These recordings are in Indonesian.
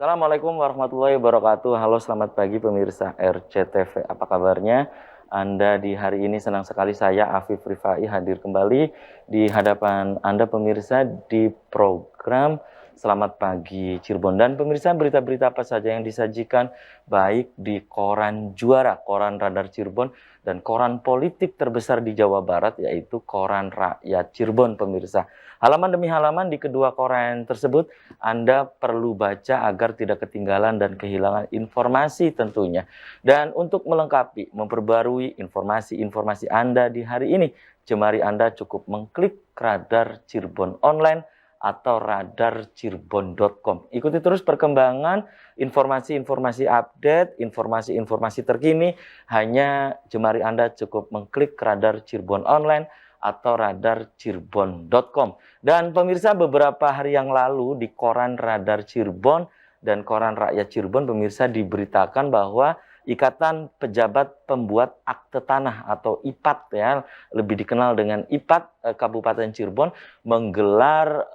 Assalamualaikum warahmatullahi wabarakatuh. Halo, selamat pagi pemirsa RCTV. Apa kabarnya? Anda di hari ini senang sekali saya Afif Rifai hadir kembali di hadapan Anda pemirsa di program Selamat Pagi Cirebon. Dan pemirsa, berita-berita apa saja yang disajikan baik di Koran Juara, Koran Radar Cirebon, dan koran politik terbesar di Jawa Barat, yaitu Koran Rakyat Cirebon pemirsa. Halaman demi halaman di kedua koran tersebut Anda perlu baca agar tidak ketinggalan dan kehilangan informasi tentunya. Dan untuk melengkapi, memperbarui informasi-informasi Anda di hari ini, jemari Anda cukup mengklik Radar Cirebon Online atau radarcirebon.com. Ikuti terus perkembangan informasi-informasi update, informasi-informasi terkini. Hanya jemari Anda cukup mengklik Radar Cirebon Online atau radarcirebon.com. Dan pemirsa, beberapa hari yang lalu di koran Radar Cirebon dan koran Rakyat Cirebon, pemirsa, diberitakan bahwa Ikatan Pejabat Pembuat Akte Tanah atau IPAT, ya, lebih dikenal dengan IPAT Kabupaten Cirebon, menggelar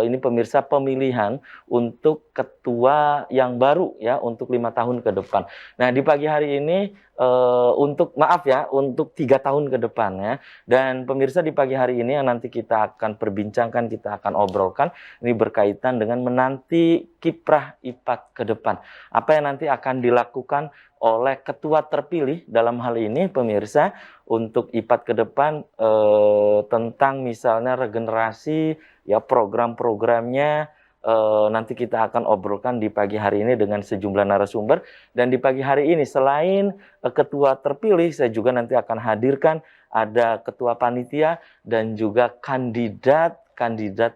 ini pemirsa pemilihan untuk ketua yang baru, ya, untuk 5 tahun ke depan. Nah, di pagi hari ini untuk 3 tahun ke depan, ya. Dan pemirsa, di pagi hari ini yang nanti kita akan perbincangkan, kita akan obrolkan, ini berkaitan dengan menanti kiprah IPAT ke depan. Apa yang nanti akan dilakukan oleh ketua terpilih dalam hal ini pemirsa untuk IPAT ke depan, tentang misalnya regenerasi, ya, program-programnya, nanti kita akan obrolkan di pagi hari ini dengan sejumlah narasumber. Dan di pagi hari ini selain ketua terpilih, saya juga nanti akan hadirkan ada ketua panitia dan juga kandidat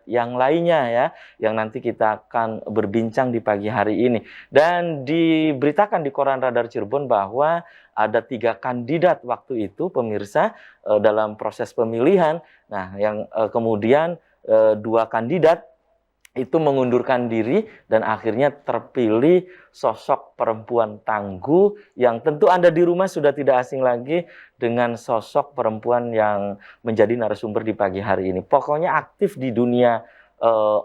yang lainnya, ya, yang nanti kita akan berbincang di pagi hari ini. Dan diberitakan di koran Radar Cirebon bahwa ada 3 kandidat waktu itu pemirsa dalam proses pemilihan. Nah, yang kemudian 2 kandidat itu mengundurkan diri dan akhirnya terpilih sosok perempuan tangguh yang tentu Anda di rumah sudah tidak asing lagi dengan sosok perempuan yang menjadi narasumber di pagi hari ini. Pokoknya aktif di dunia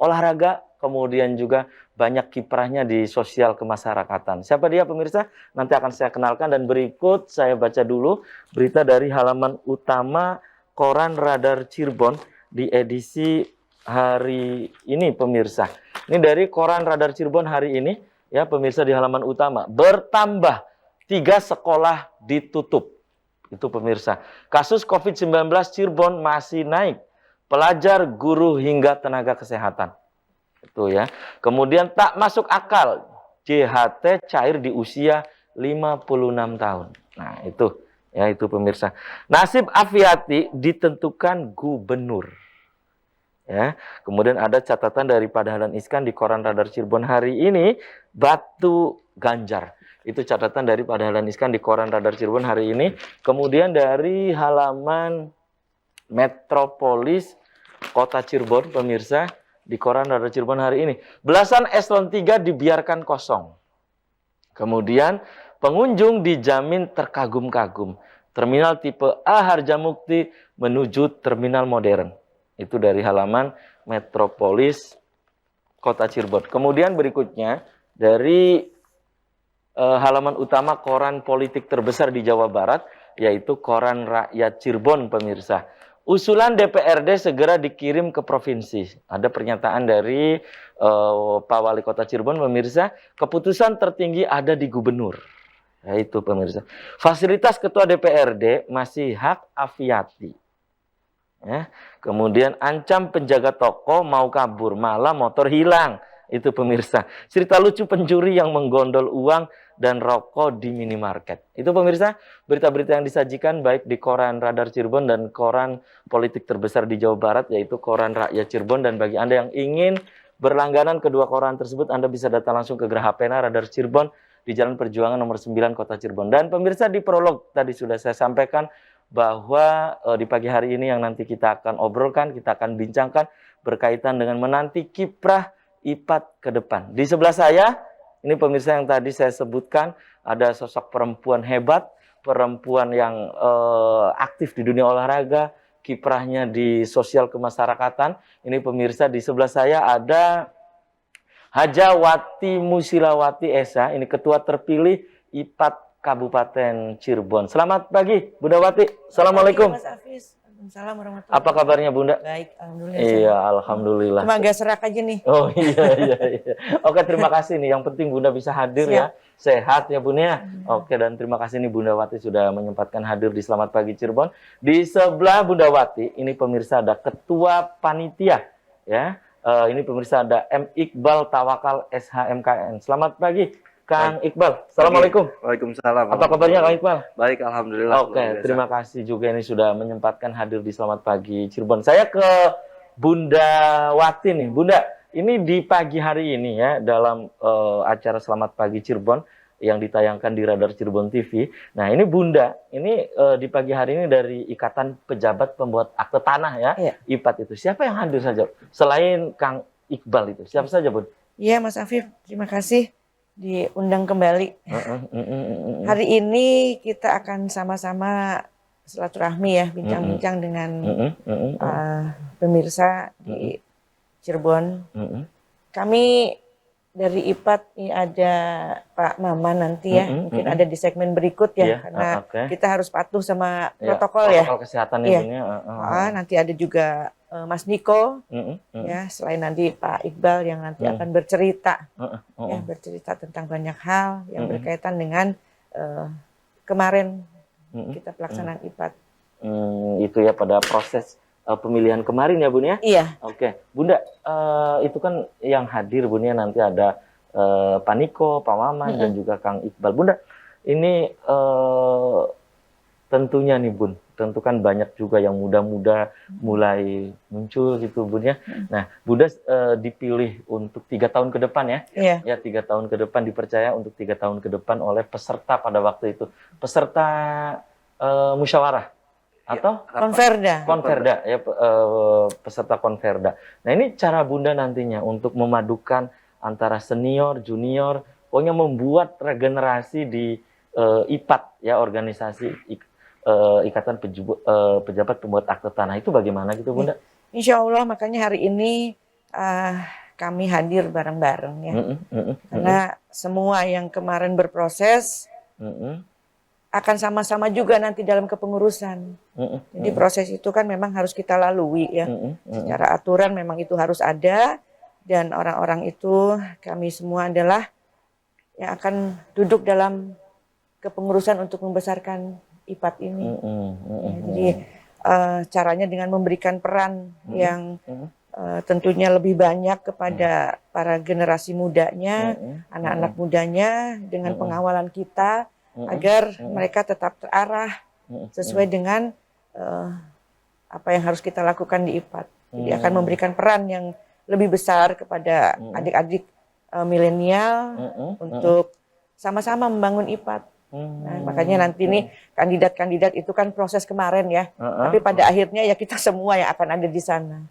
olahraga, kemudian juga banyak kiprahnya di sosial kemasyarakatan. Siapa dia pemirsa? Nanti akan saya kenalkan, dan berikut saya baca dulu berita dari halaman utama koran Radar Cirebon di edisi hari ini pemirsa. Ini dari koran Radar Cirebon hari ini, ya pemirsa, di halaman utama. Bertambah 3 sekolah ditutup. Itu pemirsa. Kasus COVID-19 Cirebon masih naik. Pelajar, guru hingga tenaga kesehatan. Itu, ya. Kemudian tak masuk akal, JHT cair di usia 56 tahun. Nah, itu, ya, itu pemirsa. Nasib Afiati ditentukan gubernur. Ya, kemudian ada catatan dari Pak Dahlan Iskan di koran Radar Cirebon hari ini, batu ganjar. Itu catatan dari Pak Dahlan Iskan di koran Radar Cirebon hari ini. Kemudian dari halaman Metropolis Kota Cirebon pemirsa di koran Radar Cirebon hari ini, belasan eselon 3 dibiarkan kosong. Kemudian pengunjung dijamin terkagum-kagum. Terminal tipe A Harjamukti menuju terminal modern. Itu dari halaman Metropolis Kota Cirebon. Kemudian berikutnya dari halaman utama koran politik terbesar di Jawa Barat, yaitu koran Rakyat Cirebon pemirsa. Usulan DPRD segera dikirim ke provinsi. Ada pernyataan dari Pak Wali Kota Cirebon pemirsa, keputusan tertinggi ada di gubernur. Yaitu pemirsa. Fasilitas ketua DPRD masih hak Afiati. Ya. Kemudian ancam penjaga toko mau kabur, malah motor hilang. Itu pemirsa. Cerita lucu pencuri yang menggondol uang dan rokok di minimarket. Itu pemirsa, berita-berita yang disajikan baik di koran Radar Cirebon dan koran politik terbesar di Jawa Barat, yaitu koran Rakyat Cirebon. Dan bagi Anda yang ingin berlangganan kedua koran tersebut, Anda bisa datang langsung ke Geraha Pena Radar Cirebon di Jalan Perjuangan nomor 9 Kota Cirebon. Dan pemirsa, di prolog tadi sudah saya sampaikan bahwa di pagi hari ini yang nanti kita akan obrolkan, kita akan bincangkan berkaitan dengan menanti kiprah IPAT ke depan. Di sebelah saya, ini pemirsa yang tadi saya sebutkan, ada sosok perempuan hebat, perempuan yang aktif di dunia olahraga, kiprahnya di sosial kemasyarakatan. Ini pemirsa, di sebelah saya ada Hajawati Musilawati Esa, ini ketua terpilih IPAT Kabupaten Cirebon. Selamat pagi, Bunda Wati. Assalamualaikum. Mas Hafiz. Waalaikumsalam warahmatullahi Apa kabarnya, Bunda? Baik, alhamdulillah. Iya, alhamdulillah. Cuma agak serak aja nih. Oh iya. Oke, terima kasih nih. Yang penting Bunda bisa hadir ya. Sehat ya Bunda ya. Oke, dan terima kasih nih Bunda Wati sudah menyempatkan hadir di Selamat Pagi Cirebon. Di sebelah Bunda Wati, ini pemirsa ada Ketua Panitia ya. Ini pemirsa ada M. Iqbal Tawakal SHMKN. Selamat pagi Kang Iqbal. Assalamualaikum. Waalaikumsalam. Apa kabarnya Kang Iqbal? Baik, alhamdulillah. Oke, terima kasih juga ini sudah menyempatkan hadir di Selamat Pagi Cirebon. Saya ke Bunda Wati nih. Bunda, ini di pagi hari ini ya dalam acara Selamat Pagi Cirebon yang ditayangkan di Radar Cirebon TV. Nah, ini Bunda, ini di pagi hari ini dari Ikatan Pejabat Pembuat Akte Tanah ya, IPAT itu. Siapa yang hadir saja selain Kang Iqbal itu? Siapa saja, Bun? Iya, Mas Afif, terima kasih diundang kembali. Hari ini kita akan sama-sama silaturahmi ya, bincang-bincang dengan pemirsa di Cirebon. Kami dari IPAT ini ada Pak Maman nanti ya, mungkin ada di segmen berikut ya, karena kita harus patuh sama protokol ya. Protokol kesehatan ini. Nanti ada juga Mas Niko, ya, selain nanti Pak Iqbal yang nanti akan bercerita, ya, bercerita tentang banyak hal yang berkaitan dengan kemarin kita pelaksanaan IPAT. Itu ya pada proses pemilihan kemarin ya Bun ya? Iya. Oke, Bunda, itu kan yang hadir Bun ya, nanti ada Pak Niko, Pak Maman, dan juga Kang Iqbal. Bunda, ini tentunya nih Bun, tentu kan banyak juga yang muda-muda mulai muncul gitu Bun ya. Nah, Bunda dipilih untuk 3 tahun ke depan ya. Iya. Ya, 3 tahun ke depan, dipercaya untuk 3 tahun ke depan oleh peserta pada waktu itu. Peserta musyawarah atau konverda ya, peserta konverda. Nah, ini cara Bunda nantinya untuk memadukan antara senior, junior, pokoknya membuat regenerasi di IPAT ya, organisasi Ikatan Pejabat Pembuat Akte Tanah, itu bagaimana gitu Bunda? Insya Allah, makanya hari ini kami hadir bareng-bareng ya, karena semua yang kemarin berproses akan sama-sama juga nanti dalam kepengurusan. Jadi proses itu kan memang harus kita lalui ya. Secara aturan memang itu harus ada, dan orang-orang itu kami semua adalah yang akan duduk dalam kepengurusan untuk membesarkan IPAT ini. Jadi caranya dengan memberikan peran yang tentunya lebih banyak kepada para generasi mudanya, anak-anak mudanya, dengan pengawalan kita, agar mereka tetap terarah sesuai dengan apa yang harus kita lakukan di IPAT. Jadi akan memberikan peran yang lebih besar kepada adik-adik milenial untuk sama-sama membangun IPAT. Nah, makanya nanti nih kandidat-kandidat itu kan proses kemarin ya, tapi pada akhirnya ya kita semua yang akan ada di sana.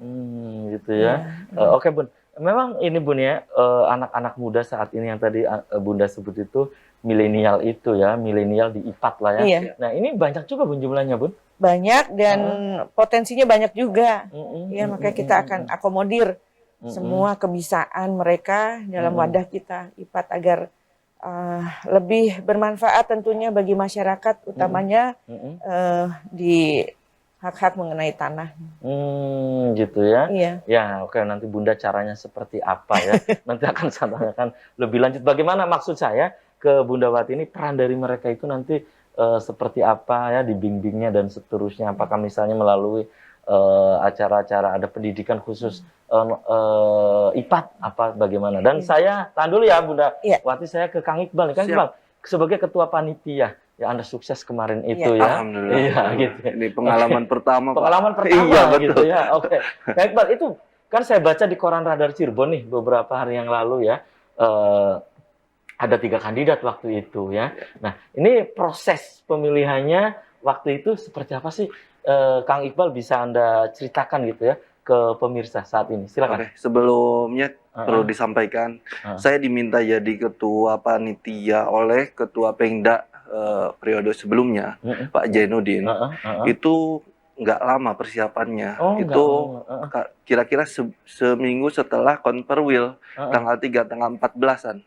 Gitu ya. Oke Bun, memang ini Bun ya, anak-anak muda saat ini yang tadi Bunda sebut itu milenial itu ya, milenial di IPAT lah ya. Iya. Nah, ini banyak juga Bun jumlahnya Bun? Banyak, dan potensinya banyak juga. Ya, makanya kita akan akomodir semua kebisaan mereka dalam wadah kita IPAT agar lebih bermanfaat tentunya bagi masyarakat, utamanya di hak-hak mengenai tanah. Gitu ya. Iya. Ya, oke, nanti Bunda caranya seperti apa ya. Nanti akan saya tanyakan lebih lanjut. Bagaimana maksud saya ke Bunda Wati ini, peran dari mereka itu nanti seperti apa ya, dibimbingnya dan seterusnya. Apakah misalnya melalui acara-acara ada pendidikan khusus IPAT apa bagaimana? Dan saya tahan dulu ya Bunda Wati, saya ke Kang Iqbal nih. Kang Iqbal, sebagai ketua panitia ya, Anda sukses kemarin itu ya. Alhamdulillah. Iya, gitu. Ini pengalaman pertama, Pak. Pengalaman pertama iya, betul. gitu ya. Oke. Kang Iqbal, itu kan saya baca di koran Radar Cirebon nih beberapa hari yang lalu ya. Ada 3 kandidat waktu itu ya. Nah, ini proses pemilihannya waktu itu seperti apa sih? Kang Iqbal, bisa Anda ceritakan gitu ya ke pemirsa saat ini. Silakan. Oke, sebelumnya perlu disampaikan, saya diminta jadi ketua panitia oleh ketua Pengda periode sebelumnya, Pak Jainuddin. Itu nggak lama persiapannya. Oh, nggak Itu lama. kira-kira seminggu setelah Konperwil, tanggal 3, tanggal 14-an.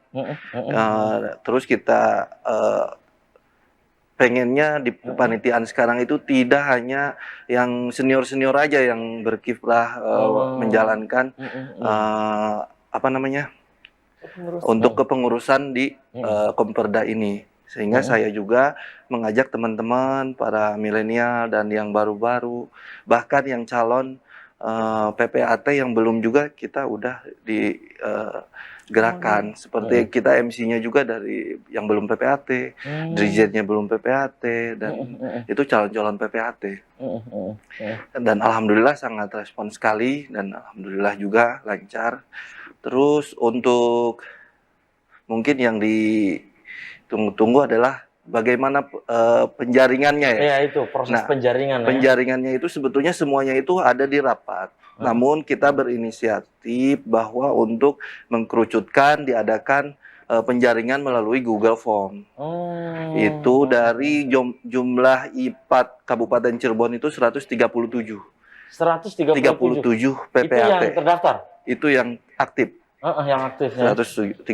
Terus kita pengennya di kepanitiaan sekarang itu tidak hanya yang senior-senior aja yang berkiprah menjalankan apa namanya untuk kepengurusan di Komperda ini, sehingga saya juga mengajak teman-teman para milenial dan yang baru-baru, bahkan yang calon PPAT yang belum juga kita udah di gerakan. Seperti kita MC-nya juga dari yang belum PPAT, dirjennya belum PPAT, dan itu calon-calon PPAT. Dan alhamdulillah sangat respon sekali, dan alhamdulillah juga lancar. Terus untuk mungkin yang ditunggu-tunggu adalah bagaimana penjaringannya ya. Ya, itu proses penjaringan. Penjaringannya itu sebetulnya semuanya itu ada di rapat. Namun kita berinisiatif bahwa untuk mengkerucutkan diadakan penjaringan melalui Google Form. Itu dari jumlah IPAT Kabupaten Cirebon itu 137. 137 PPAT. Itu yang terdaftar? Itu yang aktif. Yang aktif ya. 137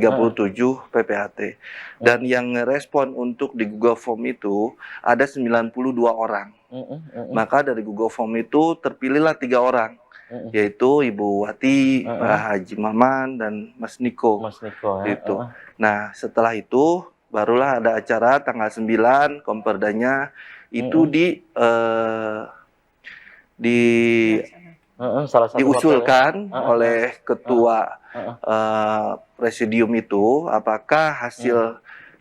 PPAT. Dan yang ngerespon untuk di Google Form itu ada 92 orang. Maka dari Google Form itu terpilihlah 3 orang. Yaitu Ibu Wati, Pak Haji Maman, dan Mas Niko. Ya. Itu. Nah, setelah itu barulah ada acara tanggal 9 Komperdanya itu diusulkan oleh ketua presidium itu, apakah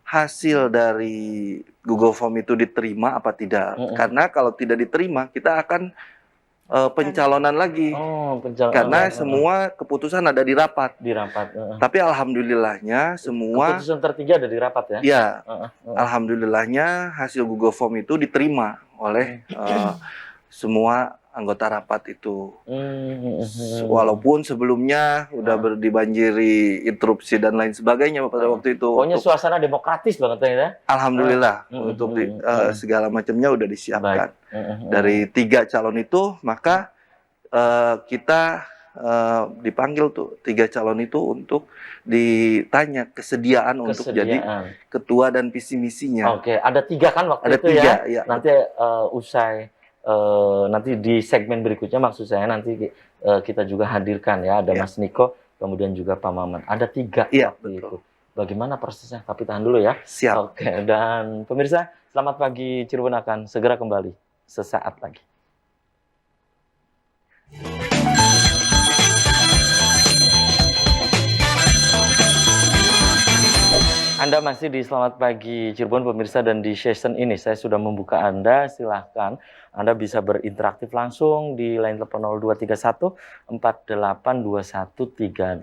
hasil dari Google Form itu diterima apa tidak. Karena kalau tidak diterima kita akan pencalonan lagi. Karena semua keputusan ada di rapat. Tapi alhamdulillahnya semua keputusan tertinggi ada di rapat ya. Ya, alhamdulillahnya hasil Google Form itu diterima oleh semua anggota rapat itu. Walaupun sebelumnya udah dibanjiri interupsi dan lain sebagainya pada waktu itu. Pokoknya suasana demokratis banget ya. Alhamdulillah untuk segala macamnya udah disiapkan. Dari 3 calon itu, maka kita dipanggil tuh 3 calon itu untuk ditanya kesediaan untuk jadi ketua dan visi misinya. Oke, ada 3 kan waktu itu 3, ya. Nanti usai nanti di segmen berikutnya maksud saya nanti kita juga hadirkan ya, ada Mas Niko, kemudian juga Pak Maman. Ada 3 waktu itu. Bagaimana prosesnya? Tapi tahan dulu ya. Siap. Oke, dan pemirsa, selamat pagi Cirebon akan segera kembali sesaat lagi. Anda masih di Selamat Pagi Cirebon pemirsa, dan di session ini saya sudah membuka Anda, silahkan Anda bisa berinteraksi langsung di line telepon 0231 482138.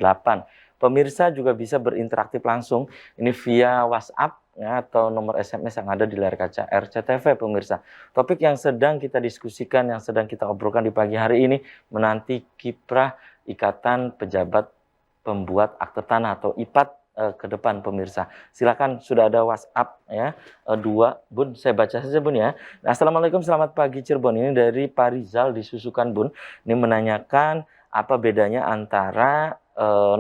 Pemirsa juga bisa berinteraksi langsung ini via WhatsApp ya, atau nomor SMS yang ada di layar kaca RCTV pemirsa. Topik yang sedang kita diskusikan, yang sedang kita obrolkan di pagi hari ini menanti kiprah Ikatan Pejabat Pembuat Akte Tanah atau IPAT ke depan pemirsa. Silakan, sudah ada WhatsApp ya, 2 Bun, saya baca saja Bun ya. Assalamualaikum, selamat pagi Cirebon. Ini dari Pak Rizal di Susukan Bun. Ini menanyakan apa bedanya antara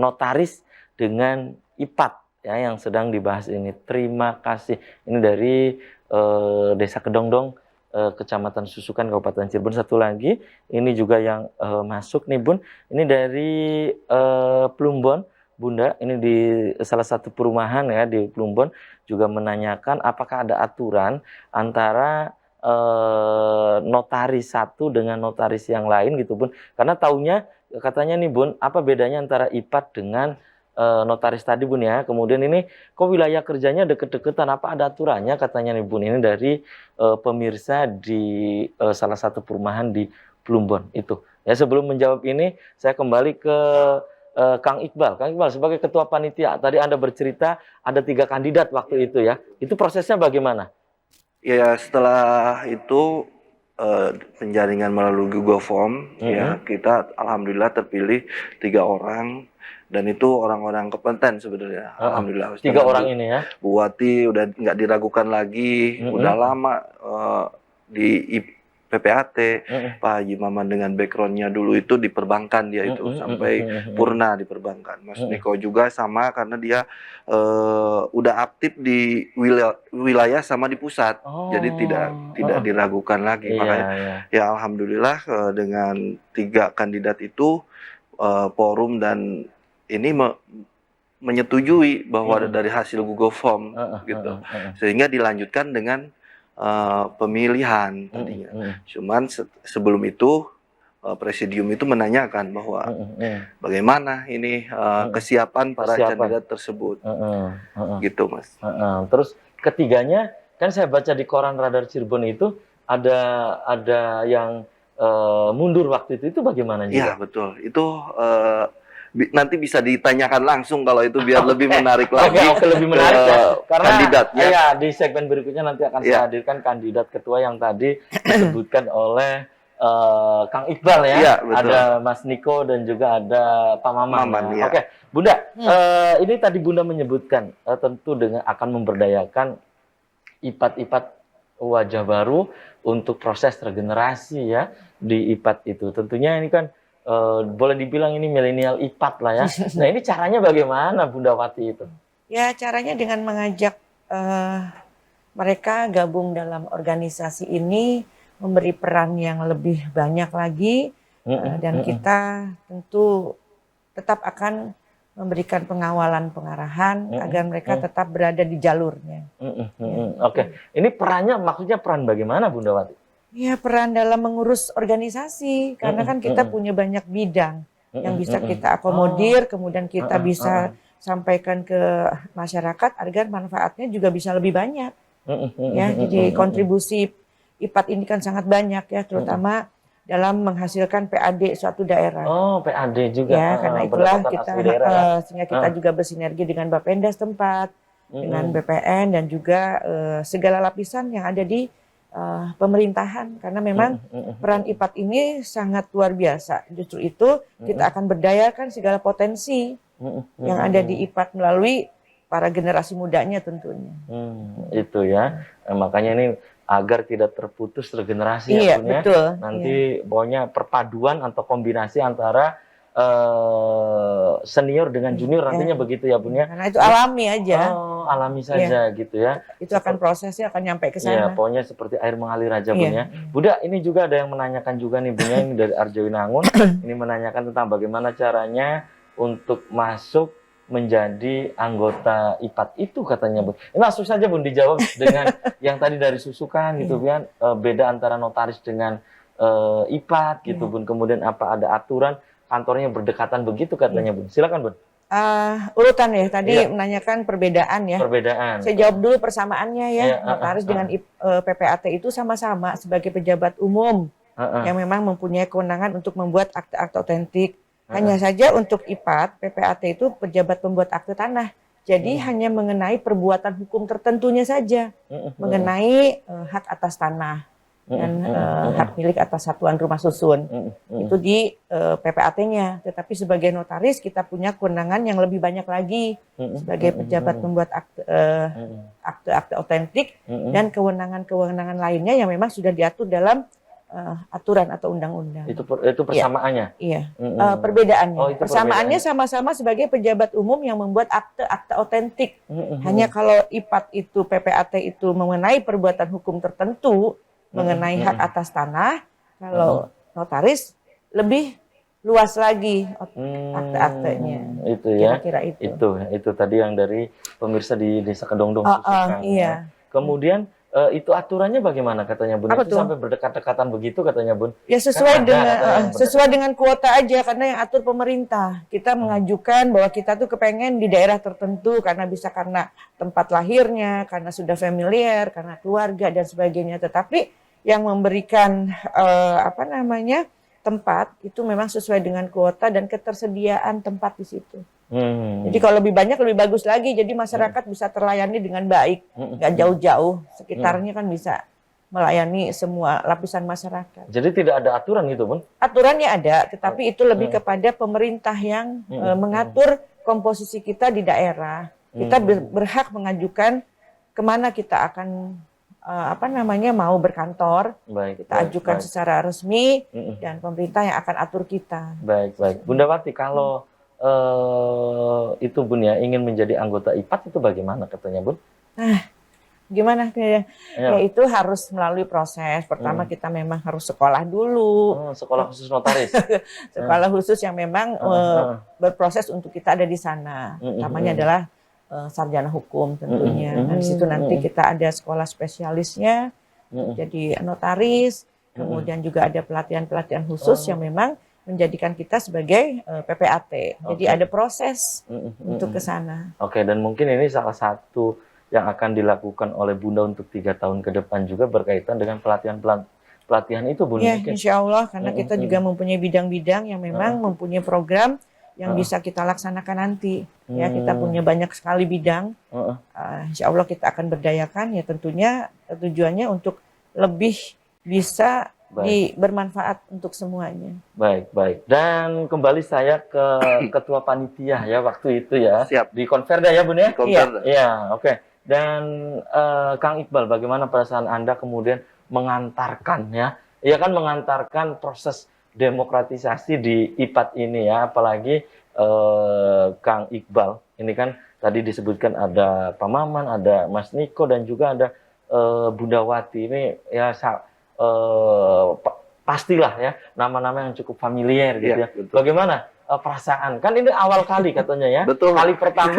notaris dengan IPAT ya yang sedang dibahas ini. Terima kasih. Ini dari Desa Kedongdong, Kecamatan Susukan, Kabupaten Cirebon. Satu lagi, ini juga yang masuk nih Bun. Ini dari Plumbon. Bunda, ini di salah satu perumahan ya di Plumbon, juga menanyakan apakah ada aturan antara notaris satu dengan notaris yang lain gitu Bun. Karena taunya katanya nih Bun, apa bedanya antara IPAT dengan notaris tadi Bun ya. Kemudian ini kok wilayah kerjanya deket-deketan, apa ada aturannya katanya nih Bun. Ini dari pemirsa di salah satu perumahan di Plumbon itu. Ya, sebelum menjawab ini saya kembali ke Kang Iqbal. Kang Iqbal, sebagai ketua panitia, tadi Anda bercerita ada 3 kandidat waktu itu ya. Itu prosesnya bagaimana? Ya, setelah itu penjaringan melalui Google Form, ya kita alhamdulillah terpilih 3 orang, dan itu orang-orang kompeten sebenarnya. Alhamdulillah. 3 orang ini ya. Bu Wati udah nggak diragukan lagi, udah lama di PPAT, Pak Haji Maman dengan backgroundnya dulu itu di perbankan dia itu sampai purna di perbankan. Mas Niko juga sama karena dia udah aktif di wilayah sama di pusat, jadi tidak diragukan lagi. Makanya ya alhamdulillah dengan 3 kandidat itu forum dan ini menyetujui bahwa dari hasil Google Form gitu, sehingga dilanjutkan dengan pemilihan tadinya. Cuman sebelum itu presidium itu menanyakan bahwa bagaimana ini kesiapan para kandidat tersebut, gitu Mas. Terus ketiganya kan saya baca di koran Radar Cirebon itu ada yang mundur waktu itu bagaimana juga? Iya betul, itu nanti bisa ditanyakan langsung kalau itu biar lebih menarik lagi. Lebih menarik ya. Karena kandidatnya. Ya, di segmen berikutnya nanti akan saya hadirkan kandidat ketua yang tadi disebutkan oleh Kang Iqbal ya. Iya, betul. Ada Mas Niko dan juga ada Pak Maman. Ya. Oke, Bunda, ini tadi Bunda menyebutkan tentu dengan akan memberdayakan IPAT-IPAT wajah baru untuk proses regenerasi ya di IPAT itu. Tentunya ini kan boleh dibilang ini milenial IPAT lah ya. Nah ini caranya bagaimana Bunda Wati itu? Ya caranya dengan mengajak mereka gabung dalam organisasi ini, memberi peran yang lebih banyak lagi, dan kita tentu tetap akan memberikan pengawalan pengarahan agar mereka tetap berada di jalurnya. Oke, ini perannya maksudnya peran bagaimana Bunda Wati? Ya peran dalam mengurus organisasi, karena kan kita punya banyak bidang yang bisa kita akomodir, kemudian kita bisa sampaikan ke masyarakat agar manfaatnya juga bisa lebih banyak. Ya, jadi kontribusi IPAT ini kan sangat banyak ya, terutama dalam menghasilkan PAD suatu daerah. Oh, PAD juga. Ya, karena itulah kita sehingga kita juga bersinergi dengan Bapenda setempat, dengan BPN dan juga segala lapisan yang ada di pemerintahan, karena memang peran IPAT ini sangat luar biasa. Justru itu kita akan berdayakan segala potensi yang ada di IPAT melalui para generasi mudanya tentunya. Itu ya, makanya ini agar tidak terputus regenerasi ya, betul. Nanti pokoknya perpaduan atau kombinasi antara senior dengan junior nantinya begitu ya Bun ya. Karena itu alami aja. Alami saja gitu ya. Itu akan prosesnya akan nyampe ke sana. Iya, pokoknya seperti air mengalir aja Bun ya. Bunda, ini juga ada yang menanyakan juga nih Bun ya, ini dari Arjawinangun. Ini menanyakan tentang bagaimana caranya untuk masuk menjadi anggota IPAT itu katanya Bun. Ini langsung saja Bun dijawab dengan yang tadi dari Susukan gitu kan, beda antara notaris dengan IPAT gitu Bun. Kemudian apa ada aturan kantornya berdekatan begitu katanya Bun. Silakan Bun. Urutan ya tadi menanyakan perbedaan ya. Perbedaan. Saya jawab dulu persamaannya ya. Notaris dengan PPAT itu sama-sama sebagai pejabat umum yang memang mempunyai kewenangan untuk membuat akte-akte otentik. Hanya saja untuk IPAT, PPAT itu pejabat pembuat akte tanah. Jadi hanya mengenai perbuatan hukum tertentunya saja, mengenai hak atas tanah dan hak milik atas satuan rumah susun. Itu di PPAT-nya. Tetapi sebagai notaris kita punya kewenangan yang lebih banyak lagi sebagai pejabat pembuat akte-akte otentik dan kewenangan-kewenangan lainnya yang memang sudah diatur dalam aturan atau undang-undang. Itu persamaannya? Iya. Perbedaannya. Persamaannya sama-sama sebagai pejabat umum yang membuat akte-akte otentik. Hanya kalau IPAT itu, PPAT itu mengenai perbuatan hukum tertentu, mengenai hak atas tanah, kalau notaris lebih luas lagi akte-aktenya. Itu ya. Kira-kira itu. Itu tadi yang dari pemirsa di Desa Kedongdong Susukan. Iya. Kemudian itu aturannya bagaimana katanya Bun? Itu sampai berdekat-dekatan begitu katanya Bun? Ya sesuai dengan kuota aja, karena yang atur pemerintah. Kita mengajukan bahwa kita tuh kepengen di daerah tertentu karena tempat lahirnya, karena sudah familiar, karena keluarga dan sebagainya. Tetapi yang memberikan tempat itu memang sesuai dengan kuota dan ketersediaan tempat di situ. Jadi kalau lebih banyak lebih bagus lagi, jadi masyarakat bisa terlayani dengan baik, nggak jauh-jauh, sekitarnya kan bisa melayani semua lapisan masyarakat. Jadi tidak ada aturan gitu Bun? Aturannya ada, tetapi itu lebih kepada pemerintah yang mengatur komposisi kita di daerah. Kita berhak mengajukan kemana kita akan mau berkantor, Baik, kita ajukan secara resmi dan pemerintah yang akan atur kita. Baik. Bunda Wati, kalau itu Bun ya ingin menjadi anggota IPAT itu bagaimana katanya Bun? Gimana ya? Ya itu harus melalui proses. Pertama kita memang harus sekolah dulu. Sekolah khusus notaris. Sekolah khusus yang memang berproses untuk kita ada di sana. Namanya adalah sarjana hukum tentunya. Nah, di situ nanti kita ada sekolah spesialisnya, jadi notaris. Kemudian juga ada pelatihan-pelatihan khusus yang memang menjadikan kita sebagai PPAT. Jadi ada proses untuk ke sana. Oke, dan mungkin ini salah satu yang akan dilakukan oleh Bunda untuk 3 tahun ke depan juga berkaitan dengan pelatihan itu Bunda. Ya, insya Allah, karena kita juga mempunyai bidang-bidang yang memang mempunyai program yang bisa kita laksanakan nanti. Ya, kita punya banyak sekali bidang. Insya Allah kita akan berdayakan, ya tentunya tujuannya untuk lebih bisa bermanfaat untuk semuanya. Baik. Dan kembali saya ke ketua panitia ya waktu itu ya. Siap. Di Konferda ya Bun ya? Iya, oke. Dan Kang Iqbal, bagaimana perasaan Anda kemudian mengantarkan mengantarkan proses demokratisasi di IPAT ini ya, apalagi Kang Iqbal ini kan tadi disebutkan ada Pak Maman, ada Mas Niko dan juga ada Bunda Wati ini ya pastilah ya nama-nama yang cukup familiar gitu ya. Betul. Bagaimana perasaan? Kan ini awal kali katanya ya. Betul. Kali pertama.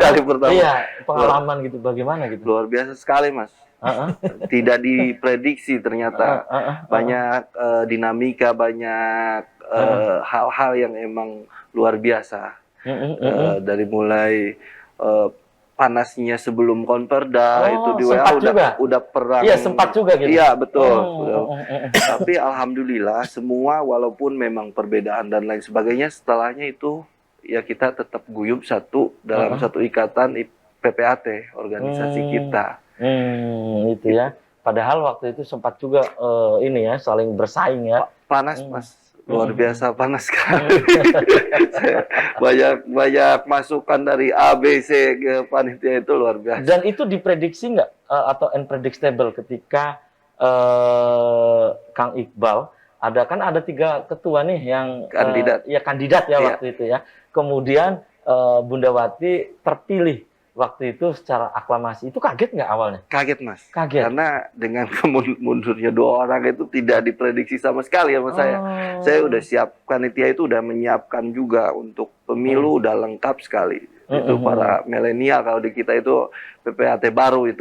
Iya, pengalaman gitu. Bagaimana gitu? Luar biasa sekali Mas. Tidak diprediksi ternyata. Banyak dinamika, banyak hal-hal yang emang luar biasa. Dari mulai panasnya sebelum Konperda itu di WA udah perang. Iya, sempat juga gitu. Iya, betul. Tapi alhamdulillah semua walaupun memang perbedaan dan lain sebagainya, setelahnya itu ya kita tetap guyup satu dalam satu ikatan PPAT, organisasi kita. Itu ya. Padahal waktu itu sempat juga saling bersaing ya. Panas, Mas. Luar biasa panas sekali. banyak masukan dari A, B, C ke panitia itu luar biasa. Dan itu diprediksi nggak atau unpredictable ketika Kang Iqbal ada 3 ketua nih yang kandidat waktu itu ya. Kemudian Bunda Wati terpilih waktu itu secara aklamasi. Itu kaget nggak awalnya? Kaget, Mas. Kaget. Karena dengan mundurnya 2 orang itu tidak diprediksi sama sekali sama saya. Saya udah siap, panitia itu udah menyiapkan juga untuk pemilu, udah lengkap sekali. Itu para milenial, kalau di kita itu PPAT baru itu.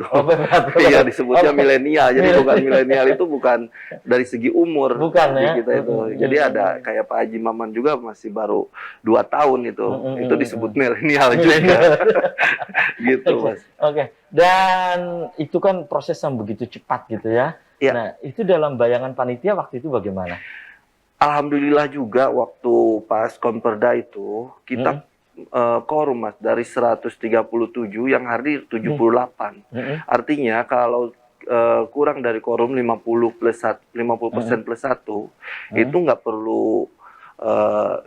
Iya, disebutnya milenial. Jadi bukan milenial itu bukan dari segi umur. Bukan di ya. kita itu. Jadi ada kayak Pak Haji Maman juga masih baru 2 tahun itu. Itu disebut milenial juga. Gitu, Mas. Oke. Dan itu kan proses yang begitu cepat gitu ya. Ya. Nah, itu dalam bayangan panitia waktu itu bagaimana? Alhamdulillah juga waktu pas Konperda itu kita quorum Mas dari 137 yang hadir 78. Artinya kalau kurang dari quorum 50% plus 1 itu nggak perlu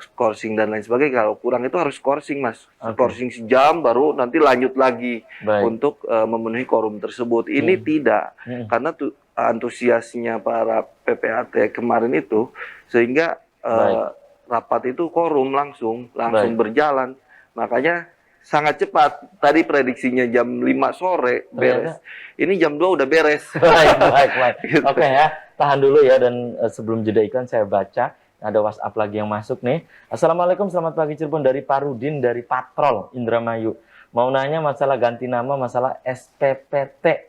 skorsing dan lain sebagainya. Kalau kurang itu harus skorsing Mas. Skorsing sejam baru nanti lanjut lagi untuk memenuhi quorum tersebut. Ini tidak karena antusiasnya para PPAT kemarin itu sehingga rapat itu quorum langsung berjalan. Makanya sangat cepat. Tadi prediksinya jam 5 sore beres. Ini jam 2 udah beres. Baik. Gitu. Oke ya, tahan dulu ya, dan sebelum jeda iklan saya baca ada WhatsApp lagi yang masuk nih. Assalamualaikum, selamat pagi Cirebon, dari Parudin dari Patrol Indramayu. Mau nanya masalah ganti nama, masalah SPPT.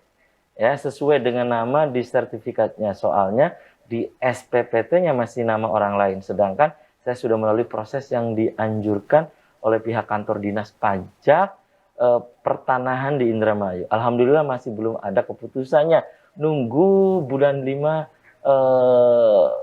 Ya, sesuai dengan nama di sertifikatnya. Soalnya di SPPT-nya masih nama orang lain, sedangkan saya sudah melalui proses yang dianjurkan oleh pihak kantor dinas pajak pertanahan di Indramayu. Alhamdulillah masih belum ada keputusannya. Nunggu bulan 5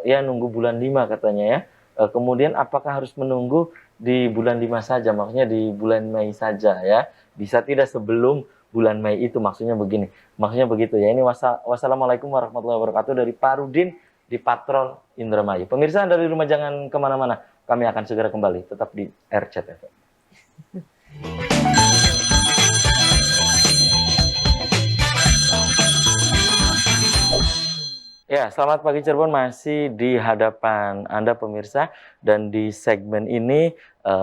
nunggu bulan 5 katanya ya. Kemudian apakah harus menunggu di bulan 5 saja? Maksudnya di bulan Mei saja ya. Bisa tidak sebelum bulan Mei itu, maksudnya begini. Maksudnya begitu ya. Ini wassalamualaikum warahmatullahi wabarakatuh dari Parudin di Patrol Indramayu. Pemirsa dari rumah jangan kemana-mana. Kami akan segera kembali. Tetap di RCTV. Ya, selamat pagi Cirebon, masih di hadapan Anda pemirsa, dan di segmen ini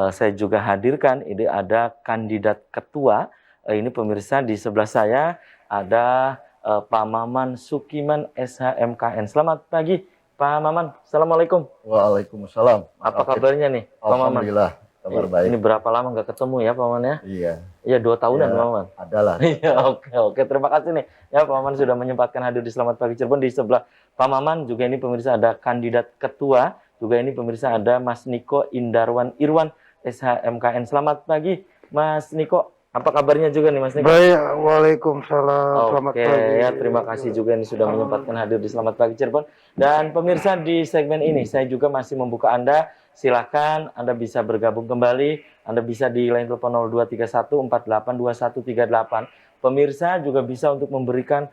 saya juga hadirkan ini ada kandidat ketua. Ini pemirsa, di sebelah saya ada Pak Maman Sukiman SHMKN. Selamat pagi Pak Maman. Assalamualaikum. Waalaikumsalam. Apa kabarnya nih Pak Maman? Alhamdulillah, kabar baik. Ini berapa lama nggak ketemu ya Pak Maman ya? Iya. Iya, 2 tahunan Ya, Pak Maman. adalah. Iya, oke. Terima kasih nih ya Pak Maman sudah menyempatkan hadir di Selamat Pagi Cirebon. Di sebelah Pak Maman juga ini pemirsa ada kandidat ketua, juga ini pemirsa ada Mas Niko Indarwan Irwan SHMKN. Selamat pagi Mas Niko. Apa kabarnya juga nih Mas Niko? Baik, waalaikumsalam. Selamat Oke, pagi. ya terima kasih juga ini sudah menyempatkan hadir di Selamat Pagi Cirebon. Dan pemirsa, di segmen ini saya juga masih membuka Anda. Silakan Anda bisa bergabung kembali. Anda bisa di line telepon 0231482138. Pemirsa juga bisa untuk memberikan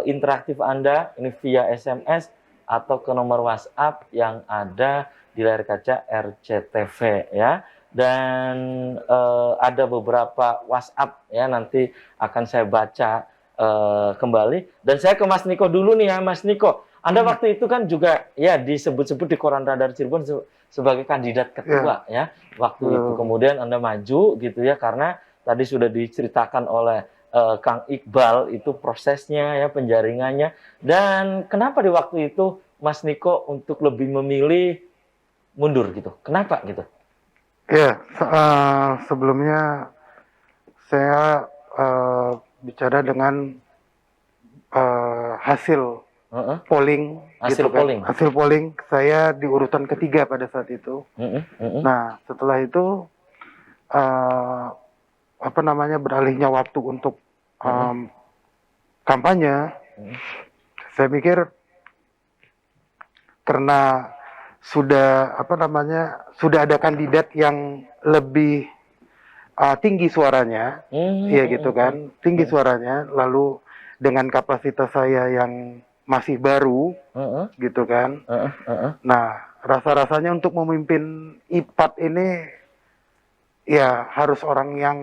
interaktif Anda ini via SMS atau ke nomor WhatsApp yang ada di layar kaca RCTV ya. Dan ada beberapa WhatsApp ya, nanti akan saya baca kembali. Dan saya ke Mas Niko dulu nih ya, Mas Niko. Anda waktu itu kan juga ya disebut-sebut di Koran Radar Cirebon sebagai kandidat ketua ya. Waktu itu kemudian Anda maju gitu ya, karena tadi sudah diceritakan oleh Kang Iqbal itu prosesnya ya, penjaringannya. Dan kenapa di waktu itu Mas Niko untuk lebih memilih mundur gitu? Kenapa gitu? Ya, sebelumnya saya bicara dengan hasil polling. Hasil gitu kan. polling. Hasil polling saya di urutan ketiga pada saat itu. Nah, setelah itu beralihnya waktu untuk kampanye, saya mikir karena sudah ada kandidat yang lebih tinggi suaranya, ya gitu kan, tinggi suaranya, lalu dengan kapasitas saya yang masih baru, gitu kan. Nah, rasa-rasanya untuk memimpin IPAT ini ya harus orang yang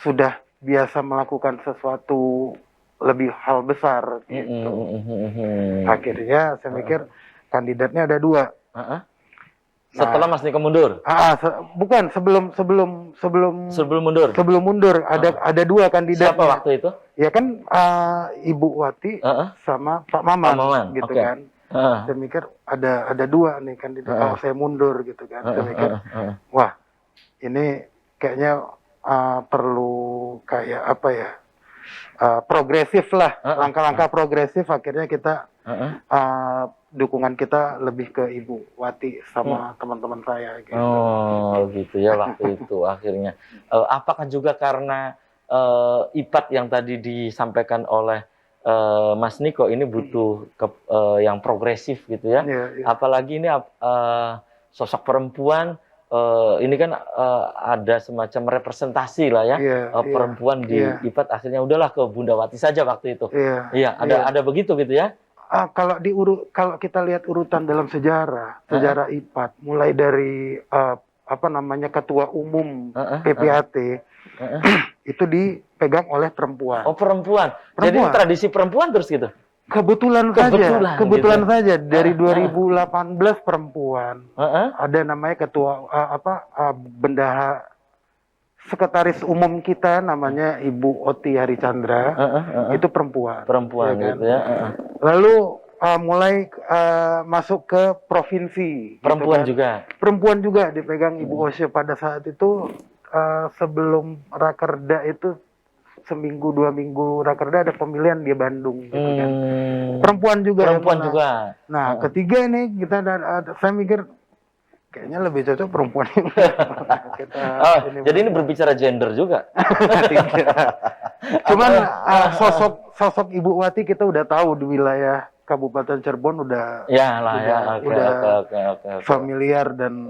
sudah biasa melakukan sesuatu lebih hal besar, gitu. Akhirnya saya mikir kandidatnya ada 2. Setelah Mas Niko mundur? Bukan, sebelum mundur? Sebelum mundur ada 2 kandidat. Siapa waktu itu? Ya kan Ibu Wati sama Pak Maman, gitu kan. Saya mikir ada 2 nih kandidat. Kalau saya mundur gitu kan, saya mikir wah ini kayaknya perlu kayak apa ya, progresif lah, langkah-langkah progresif. Akhirnya kita dukungan kita lebih ke Ibu Wati sama teman-teman saya gitu. Oh gitu ya waktu itu akhirnya. Apakah juga karena IPAT yang tadi disampaikan oleh Mas Niko ini butuh yang progresif gitu ya? Apalagi ini sosok perempuan, ini kan ada semacam representasi lah ya, perempuan di IPAT. Akhirnya udahlah ke Bunda Wati saja waktu itu. Iya, ada begitu gitu ya? Kalau kita lihat urutan dalam sejarah IPAT, mulai dari ketua umum PPAT itu dipegang oleh perempuan. Oh, perempuan. Jadi tradisi perempuan terus gitu. Kebetulan saja dari 2018 perempuan. Ada namanya ketua bendahara sekretaris umum kita namanya Ibu Oti Harichandra, itu perempuan. Perempuan ya kan? Gitu ya. Lalu mulai masuk ke provinsi. Perempuan gitu kan. Perempuan juga dipegang Ibu Osya pada saat itu. Sebelum Rakerda itu seminggu 2 minggu Rakerda ada pemilihan di Bandung gitu kan. Perempuan juga. Nah, ketiga ini saya mikir kayaknya lebih cocok perempuan ini. Jadi ini berbicara gender juga. Cuman sosok Ibu Wati kita udah tahu di wilayah Kabupaten Cirebon udah familiar dan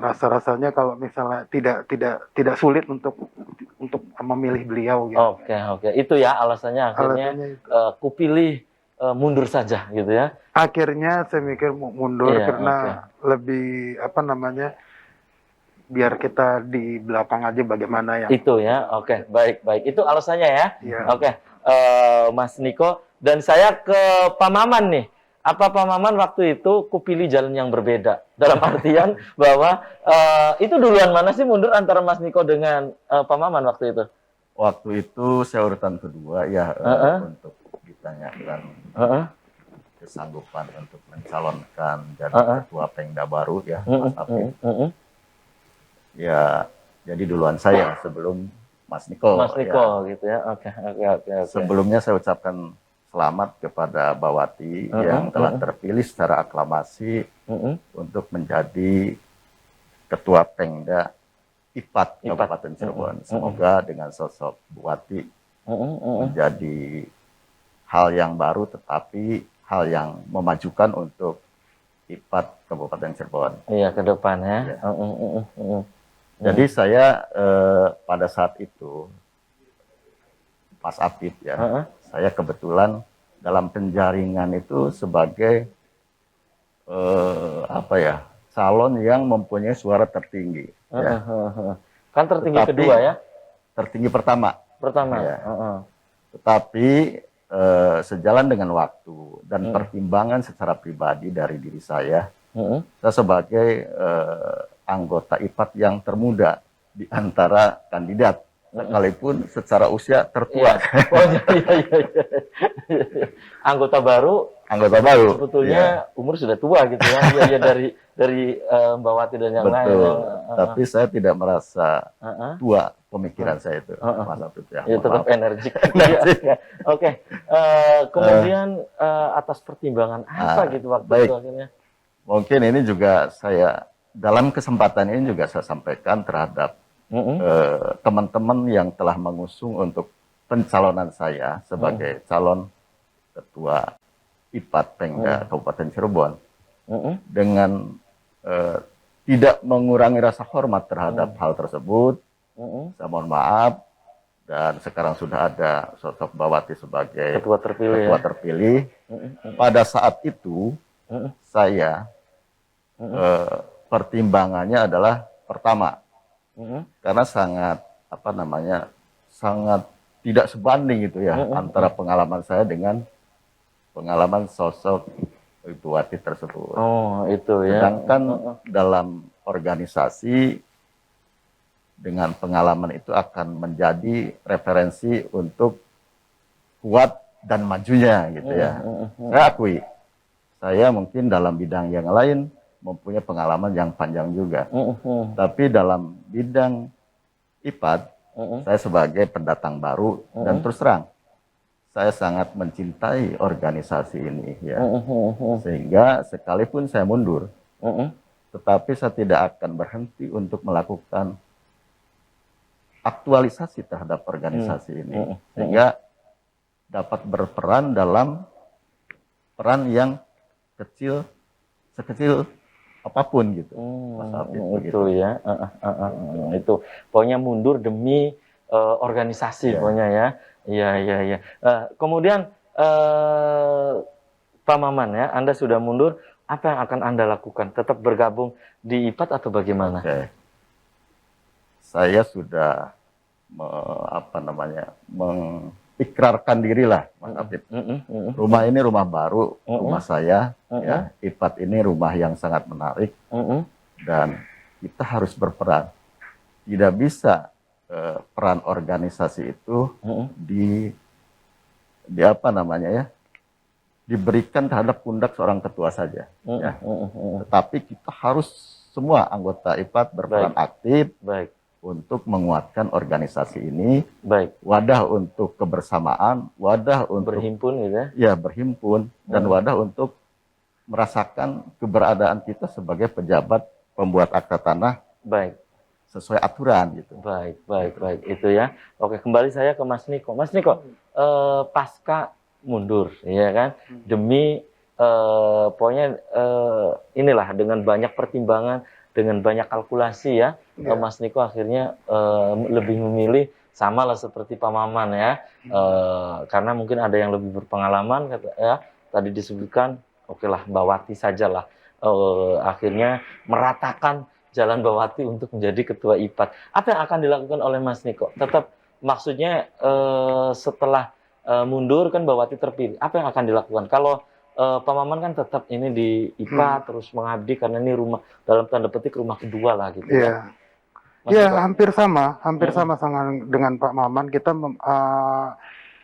rasa-rasanya kalau misalnya tidak sulit untuk memilih beliau gitu. Oke. Itu ya alasannya akhirnya kupilih mundur saja gitu ya. Akhirnya saya mikir mundur karena lebih biar kita di belakang aja bagaimana ya. Itu ya. Oke, baik. Itu alasannya ya. Oke. Mas Niko, Dan saya ke Pak Maman nih. Apa Pak Maman waktu itu kupilih jalan yang berbeda? Dalam artian bahwa itu duluan mana sih mundur antara Mas Niko dengan Pak Maman waktu itu? Waktu itu saya urutan kedua ya, untuk ditanyakan kesanggupan untuk mencalonkan jadi ketua Pengda baru ya, Mas Afif. Ya, jadi duluan saya sebelum Mas Niko. Mas Niko ya. gitu ya. Oke. Sebelumnya saya ucapkan selamat kepada Bawati yang telah terpilih secara aklamasi untuk menjadi ketua Pengda IPAT Kabupaten Cirebon. Semoga dengan sosok Bawati menjadi hal yang baru, tetapi hal yang memajukan untuk IPAT Kabupaten Cirebon. Iya, ke depan ya. Jadi saya pada saat itu, Mas Afif ya, saya kebetulan dalam penjaringan itu sebagai calon yang mempunyai suara tertinggi. Ya. Kan tertinggi Tetapi, kedua ya? Tertinggi pertama. Pertama. Ya. Tetapi sejalan dengan waktu dan pertimbangan secara pribadi dari diri saya sebagai anggota IPAT yang termuda di antara kandidat, sekalipun secara usia tertua. Anggota baru sebetulnya umur sudah tua gitu ya. Iya dari Mbak Wati dan yang lain. Tapi saya tidak merasa tua pemikiran saya itu, Mas Afif ya. Ya tetap energik. Oke. Kemudian atas pertimbangan apa gitu waktu itu akhirnya? Mungkin ini juga saya dalam kesempatan ini juga saya sampaikan terhadap teman-teman yang telah mengusung untuk pencalonan saya sebagai calon ketua IPAT Pengda Kabupaten Cirebon, dengan tidak mengurangi rasa hormat terhadap hal tersebut. Saya mohon maaf, dan sekarang sudah ada sosok Bawati sebagai ketua terpilih. Pada saat itu saya pertimbangannya adalah pertama, karena sangat sangat tidak sebanding gitu ya antara pengalaman saya dengan pengalaman sosok Ibu Wati tersebut. Oh, itu ya. Sedangkan dalam organisasi dengan pengalaman itu akan menjadi referensi untuk kuat dan majunya gitu ya. Saya akui, saya mungkin dalam bidang yang lain mempunyai pengalaman yang panjang juga. Tapi dalam bidang IPAT, saya sebagai pendatang baru dan terus terang, saya sangat mencintai organisasi ini ya. Sehingga sekalipun saya mundur, tetapi saya tidak akan berhenti untuk melakukan aktualisasi terhadap organisasi ini. Sehingga dapat berperan dalam peran yang sekecil apapun gitu. Itu ya. Itu pokoknya mundur demi organisasi pokoknya ya. Iya. Kemudian Pak Maman ya, Anda sudah mundur, apa yang akan Anda lakukan? Tetap bergabung di IPAT atau bagaimana? Saya sudah mengikrarkan diri lah, Mas Afif. Rumah ini rumah baru, rumah saya. Ya, IPAT ini rumah yang sangat menarik, dan kita harus berperan. Tidak bisa peran organisasi itu diberikan terhadap pundak seorang ketua saja. Ya. Tetapi kita harus semua anggota IPAT berperan aktif. Untuk menguatkan organisasi ini, wadah untuk kebersamaan, wadah untuk berhimpun gitu ya, berhimpun, dan wadah untuk merasakan keberadaan kita sebagai pejabat pembuat akta tanah sesuai aturan gitu. Baik, itu ya. Oke, kembali saya ke Mas Niko. Mas Niko, pasca mundur, ya kan, demi pokoknya inilah dengan banyak pertimbangan, dengan banyak kalkulasi ya, Mas Niko akhirnya lebih memilih sama lah seperti Pak Maman ya, karena mungkin ada yang lebih berpengalaman, ya tadi disebutkan, oke lah Bawati sajalah, akhirnya meratakan jalan Bawati untuk menjadi ketua IPAT. Apa yang akan dilakukan oleh Mas Niko? Tetap maksudnya setelah mundur kan Mbak Wati terpilih, apa yang akan dilakukan? Kalau Pak Maman kan tetap ini di IPA terus mengabdi karena ini rumah dalam tanda petik rumah kedua lah gitu ya. Ya, hampir sama dengan Pak Maman. Kita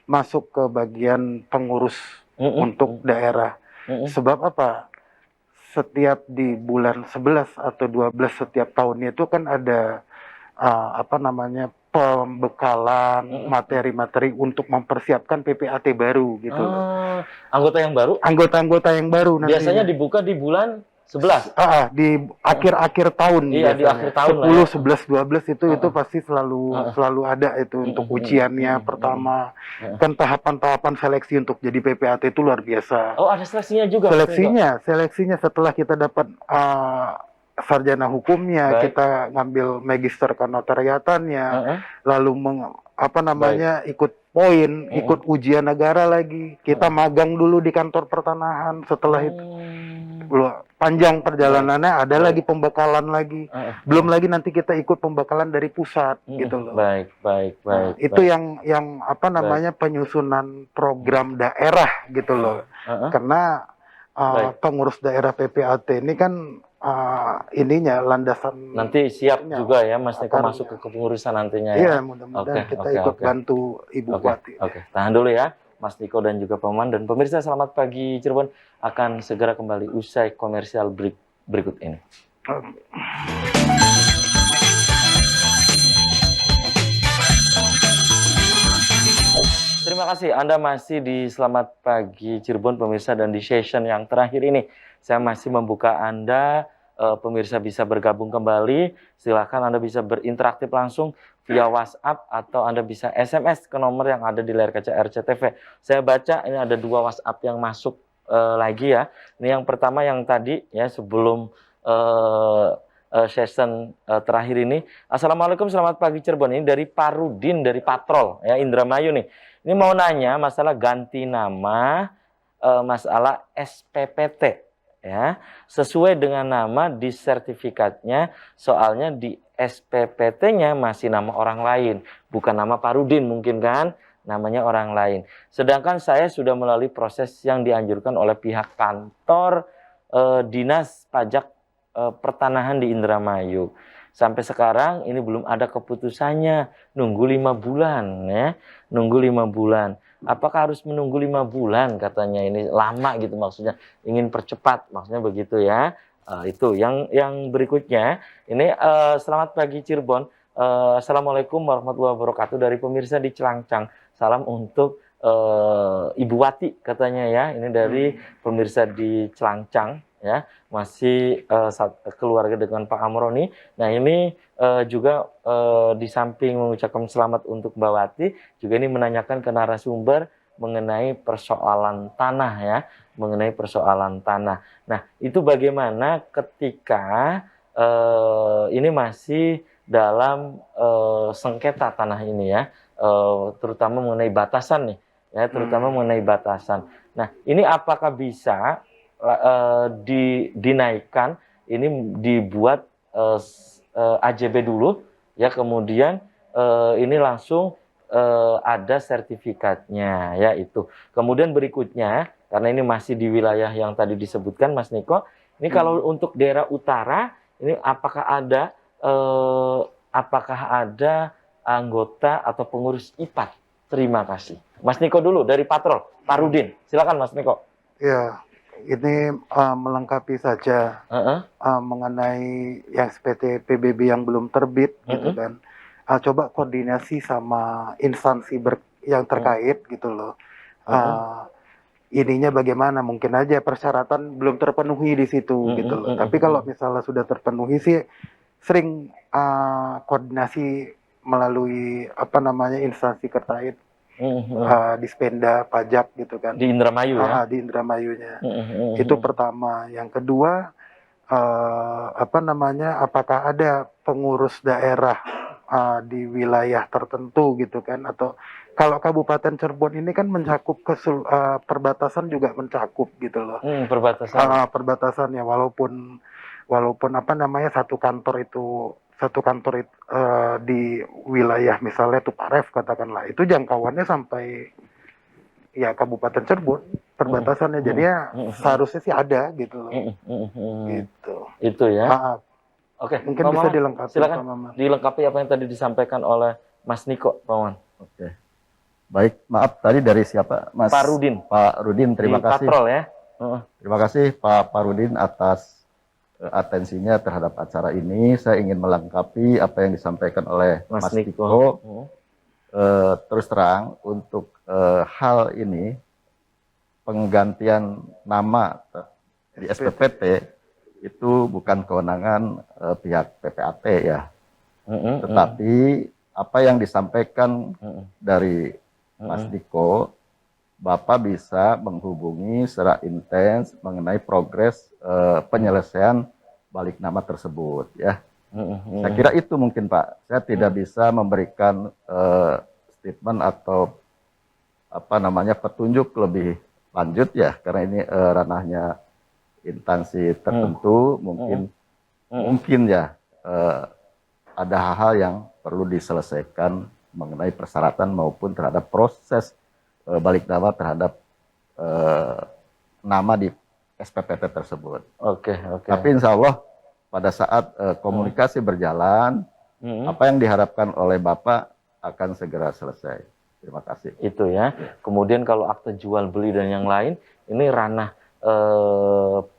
masuk ke bagian pengurus untuk daerah. Sebab apa? Setiap di bulan 11 atau 12 setiap tahunnya itu kan ada pembekalan materi-materi untuk mempersiapkan PPAT baru gitu loh. Anggota yang baru? Anggota yang baru nantinya. Biasanya dibuka di bulan 11. Di akhir tahun. Iya, di akhir tahun 10, 11, 12 itu pasti selalu ada itu untuk ujiannya pertama. Kan tahapan-tahapan seleksi untuk jadi PPAT itu luar biasa. Oh, ada seleksinya juga. Seleksinya setelah kita dapat sarjana hukumnya, kita ngambil magister kenotariatannya, lalu ikut poin, ikut ujian negara lagi. Kita magang dulu di kantor pertanahan. Setelah itu panjang perjalanannya, ada lagi pembekalan lagi. Belum lagi nanti kita ikut pembekalan dari pusat gitu loh. Baik. Itu yang penyusunan program daerah gitu loh. Karena pengurus daerah PPAT ini kan landasan nanti siap juga ya Mas Niko masuk ke kepengurusan nantinya ya. Iya, mudah-mudahan kita ikut bantu Ibu Wati. Tahan dulu ya Mas Niko dan juga Paman, dan pemirsa selamat pagi Cirebon akan segera kembali usai komersial berikut ini. Terima kasih Anda masih di Selamat Pagi Cirebon pemirsa, dan di session yang terakhir ini saya masih membuka Anda, pemirsa bisa bergabung kembali. Silakan Anda bisa berinteraktif langsung via WhatsApp atau Anda bisa SMS ke nomor yang ada di layar kaca RCTV. Saya baca ini ada 2 WhatsApp yang masuk lagi ya. Ini yang pertama yang tadi ya sebelum session terakhir ini. Assalamualaikum, selamat pagi Cirebon. Ini dari Parudin dari Patrol ya, Indramayu nih. Ini mau nanya masalah ganti nama, masalah SPPT ya, sesuai dengan nama di sertifikatnya, soalnya di SPPT-nya masih nama orang lain, bukan nama Parudin mungkin kan, namanya orang lain. Sedangkan saya sudah melalui proses yang dianjurkan oleh pihak kantor Dinas Pajak Pertanahan di Indramayu. Sampai sekarang ini belum ada keputusannya, nunggu 5 bulan ya, nunggu 5 bulan. Apakah harus menunggu 5 bulan katanya, ini lama gitu maksudnya, ingin percepat maksudnya begitu ya. Itu yang berikutnya ini selamat pagi Cirebon. Assalamualaikum warahmatullahi wabarakatuh dari pemirsa di Celangcang. Salam untuk Ibu Wati katanya ya. Ini dari pemirsa di Celangcang ya. Masih keluarga dengan Pak Amroni. Nah ini juga di samping mengucapkan selamat untuk Mbak Wati, juga ini menanyakan ke narasumber mengenai persoalan tanah ya, mengenai persoalan tanah. Nah itu bagaimana ketika ini masih dalam sengketa tanah ini ya, terutama mengenai batasan nih ya, terutama mengenai batasan. Nah ini apakah bisa dinaikkan, ini dibuat AJB dulu ya, kemudian ini langsung ada sertifikatnya ya itu. Kemudian berikutnya, karena ini masih di wilayah yang tadi disebutkan Mas Niko, ini kalau untuk daerah utara ini apakah ada anggota atau pengurus IPAT? Terima kasih. Mas Niko dulu dari Patrol, Parudin. Silakan Mas Niko. Ya, ini melengkapi saja mengenai yang SPT PBB yang belum terbit gitu kan. Coba koordinasi sama instansi yang terkait gitu loh. Ininya bagaimana, mungkin aja persyaratan belum terpenuhi di situ gitu loh. Tapi kalau misalnya sudah terpenuhi sih sering koordinasi melalui instansi terkait. Dispenda pajak gitu kan di Indramayu ya, di Indramayunya. Itu pertama. Yang kedua apakah ada pengurus daerah di wilayah tertentu gitu kan, atau kalau Kabupaten Cirebon ini kan mencakup perbatasan juga mencakup gitu loh. Perbatasannya walaupun satu kantor di wilayah misalnya Tuparef katakanlah, itu jangkauannya sampai ya Kabupaten Cirebon perbatasannya, jadinya seharusnya sih ada gitu loh. Gitu. Itu ya. Oke, mungkin Pak bisa Maman, dilengkapi. silakan dilengkapi apa yang tadi disampaikan oleh Mas Niko, Pak Maman. Oke. Baik, maaf tadi dari siapa? Mas Pak Rudin. Pak Rudin, terima kasih. Patrol ya. Terima kasih Pak Rudin atas atensinya terhadap acara ini. Saya ingin melengkapi apa yang disampaikan oleh Mas Niko. Terus terang untuk hal ini, penggantian nama di SPPT itu bukan kewenangan pihak PPAT ya, tetapi apa yang disampaikan dari Mas Niko, Bapak bisa menghubungi secara intens mengenai progres penyelesaian balik nama tersebut ya. Saya kira itu mungkin Pak. Saya tidak bisa memberikan statement atau apa namanya petunjuk lebih lanjut ya, karena ini ranahnya instansi tertentu. Mungkin ya ada hal-hal yang perlu diselesaikan mengenai persyaratan maupun terhadap proses balik nama terhadap nama di SPPT tersebut. Oke. Tapi insya Allah pada saat komunikasi berjalan, apa yang diharapkan oleh Bapak akan segera selesai. Terima kasih. Itu ya. Kemudian kalau akte jual beli dan yang lain, ini ranah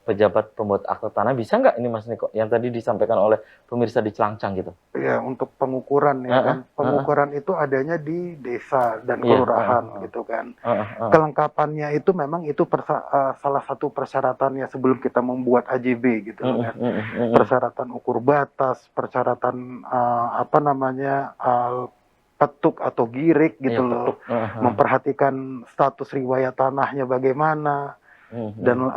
pejabat pembuat akte tanah, bisa nggak ini Mas Niko yang tadi disampaikan oleh pemirsa di Celangcang gitu? Ya, untuk pengukuran ya kan, pengukuran itu adanya di desa dan kelurahan gitu kan. Kelengkapannya itu memang itu salah satu persyaratannya sebelum kita membuat AJB gitu kan. Persyaratan ukur batas, persyaratan apa namanya petuk atau girik gitu loh. Memperhatikan status riwayat tanahnya bagaimana. Dan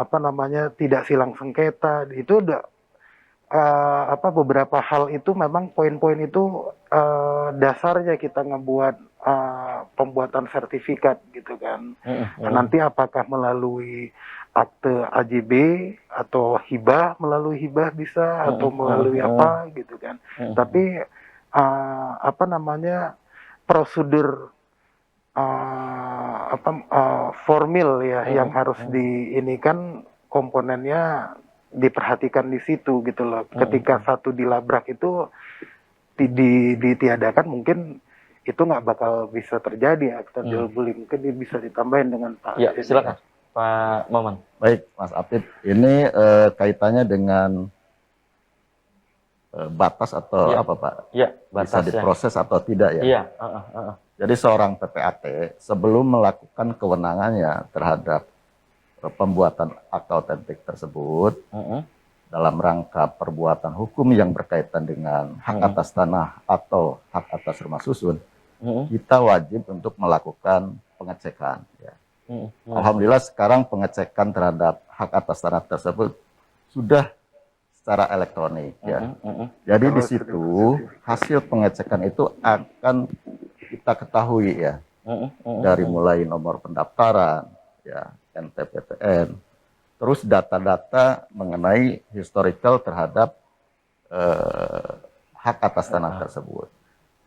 apa namanya tidak silang sengketa, itu udah apa beberapa hal itu memang poin-poin itu dasarnya kita ngebuat pembuatan sertifikat gitu kan. Nanti apakah melalui akte AJB atau hibah, melalui hibah bisa atau melalui apa gitu kan. Tapi apa namanya prosedur formil ya yang harus diinikan komponennya diperhatikan di situ gitu loh. Ketika satu dilabrak itu ditiadakan, mungkin itu nggak bakal bisa terjadi akte jual beli. Mungkin bisa ditambahin dengan Pak. Ya, silakan Pak Maman. Baik Mas Apip, ini kaitannya dengan batas atau apa Pak? Ya, batas. Bisa diproses atau tidak ya? Iya. Jadi seorang PPAT sebelum melakukan kewenangannya terhadap pembuatan akta otentik tersebut dalam rangka perbuatan hukum yang berkaitan dengan hak atas tanah atau hak atas rumah susun, kita wajib untuk melakukan pengecekan. Ya. Alhamdulillah sekarang pengecekan terhadap hak atas tanah tersebut sudah secara elektronik. Ya. Jadi di situ hasil pengecekan itu akan kita ketahui ya, dari mulai nomor pendaftaran, ya, NPPTN, terus data-data mengenai historical terhadap hak atas tanah tersebut.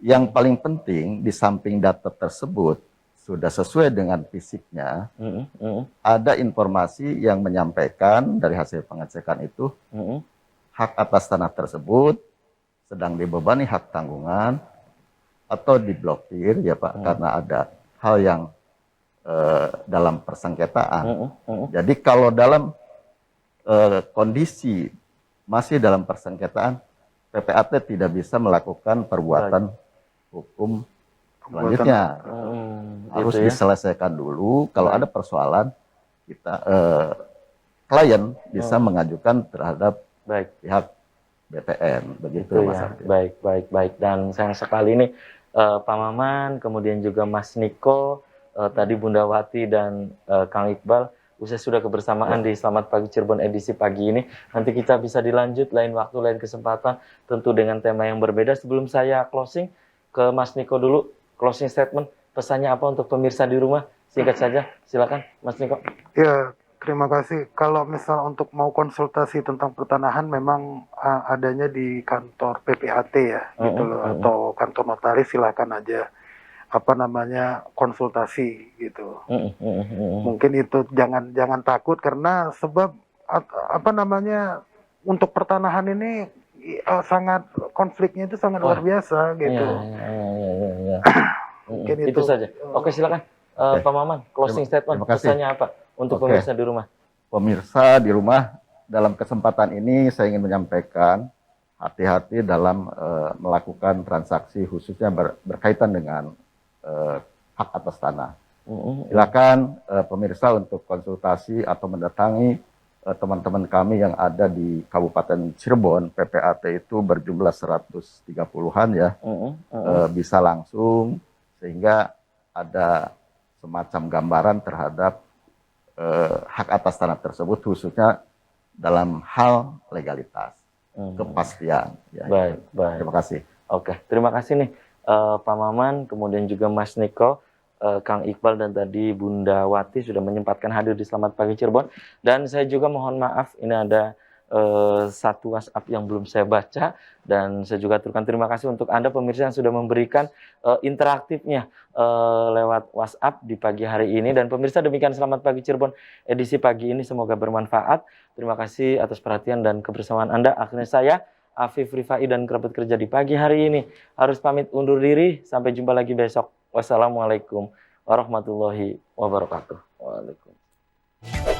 Yang paling penting di samping data tersebut sudah sesuai dengan fisiknya, ada informasi yang menyampaikan dari hasil pengecekan itu hak atas tanah tersebut sedang dibebani hak tanggungan atau diblokir ya Pak, karena ada hal yang dalam persengketaan. Jadi kalau dalam kondisi masih dalam persengketaan, PPAT tidak bisa melakukan perbuatan hukum selanjutnya. Harus diselesaikan dulu. Kalau ada persoalan, kita klien bisa mengajukan terhadap pihak BPN. Begitu Mas Arti. Baik. Dan sayang sekali nih Pak Maman, kemudian juga Mas Niko, tadi Bunda Wati dan Kang Iqbal, usai sudah kebersamaan di Selamat Pagi Cirebon edisi pagi ini. Nanti kita bisa dilanjut lain waktu, lain kesempatan, tentu dengan tema yang berbeda. Sebelum saya closing, ke Mas Niko dulu, closing statement, pesannya apa untuk pemirsa di rumah? Singkat saja, silakan Mas Niko. Ya, terima kasih. Kalau misal untuk mau konsultasi tentang pertanahan memang adanya di kantor PPAT ya, gitu loh, atau kantor notaris silakan aja. apa namanya konsultasi gitu. Mungkin itu jangan takut karena sebab apa namanya untuk pertanahan ini sangat konfliknya itu sangat luar biasa gitu. Mungkin itu saja. Oke, silakan Pak Maman, closing statement pesannya apa untuk pemirsa di rumah? Pemirsa di rumah, dalam kesempatan ini saya ingin menyampaikan hati-hati dalam melakukan transaksi khususnya berkaitan dengan hak atas tanah. Silakan pemirsa untuk konsultasi atau mendatangi teman-teman kami yang ada di Kabupaten Cirebon. PPAT itu berjumlah 130-an ya. Bisa langsung sehingga ada semacam gambaran terhadap hak atas tanah tersebut, khususnya dalam hal legalitas, kepastian. Ya, baik. Terima kasih. Oke, terima kasih nih Pak Maman, kemudian juga Mas Niko, Kang Iqbal, dan tadi Bunda Wati sudah menyempatkan hadir di Selamat Pagi Cirebon. Dan saya juga mohon maaf, ini ada satu WhatsApp yang belum saya baca, dan saya juga aturkan terima kasih untuk Anda pemirsa yang sudah memberikan interaktifnya lewat WhatsApp di pagi hari ini. Dan pemirsa, demikian Selamat Pagi Cirebon edisi pagi ini, semoga bermanfaat. Terima kasih atas perhatian dan kebersamaan Anda. Akhirnya saya Afif Rifai dan kerabat kerja di pagi hari ini harus pamit undur diri. Sampai jumpa lagi besok. Wassalamualaikum warahmatullahi wabarakatuh. Waalaikumsalam.